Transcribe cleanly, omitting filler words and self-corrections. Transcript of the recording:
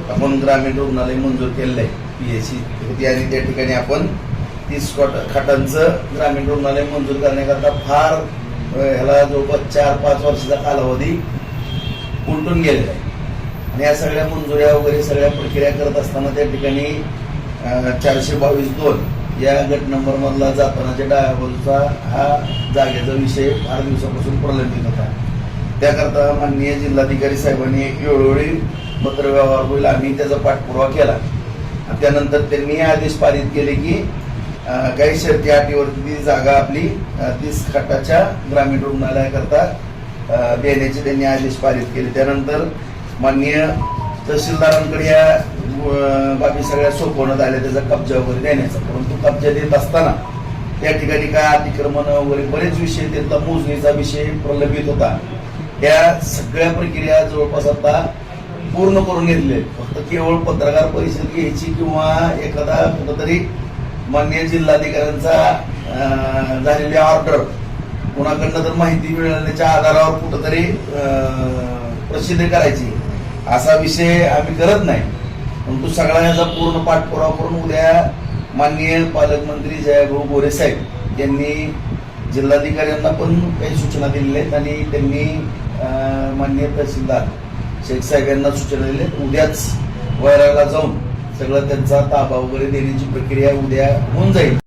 आपण ग्रामीण रुग्णालय मंजूर केलेलं आहे PHC होती आणि त्या ठिकाणी आपण 30 खाटांचं ग्रामीण रुग्णालय मंजूर करण्याकरता फार ह्याला जवळपास 4-5 वर्षाचा कालावधी उलटून गेलेला आहे आणि या सगळ्या मंजुऱ्या वगैरे सगळ्या प्रक्रिया करत असताना त्या ठिकाणी 422-2 या गट नंबर मधला जातानाच्या डाव्या बाजूचा हा जागेचा विषय फार दिवसापासून प्रलंबित होता। त्याकरता माननीय जिल्हाधिकारी साहेबांनी एक वेळोवेळी पत्रव्यवहार होईल आम्ही त्याचा पाठपुरावा केला। त्यानंतर त्यांनी आदेश पारित केले की काही शर्ती अटीवरती ती जागा आपली 30 खाटाच्या ग्रामीण रुग्णालयाकरता देण्याचे त्यांनी आदेश पारित केले। त्यानंतर माननीय तहसीलदारांकडे या बाकी सगळ्या सोपवण्यात आल्या त्याचा कब्जा वगैरे देण्याचा, परंतु कब्जा देत असताना त्या ठिकाणी काय अतिक्रमण वगैरे बरेच विषय त्यातला मोजणीचा विषय प्रलंबित होता। त्या सगळ्या प्रक्रिया जवळपास आता पूर्ण करून घेतले, फक्त केवळ पत्रकार परिषद घ्यायची किंवा एखादा कुठंतरी माननीय जिल्हाधिकाऱ्यांचा झालेली ऑर्डर कोणाकडनं तर माहिती मिळवण्याच्या आधारावर कुठंतरी प्रसिद्ध करायची असा विषय आम्ही करत नाही, परंतु सगळा याचा पूर्ण पाठपुरावा करून उद्या माननीय पालकमंत्री जयभाऊ गोरे साहेब यांनी जिल्हाधिकाऱ्यांना पण काही सूचना दिलेल्या आहेत आणि त्यांनी माननीय तहसीलदार शेख साहेब यांना सूचना दिल्या आहेत। उद्याच वैराला जाऊन सगळं त्यांचा ताबा वगैरे देण्याची प्रक्रिया उद्या होऊन जाईल।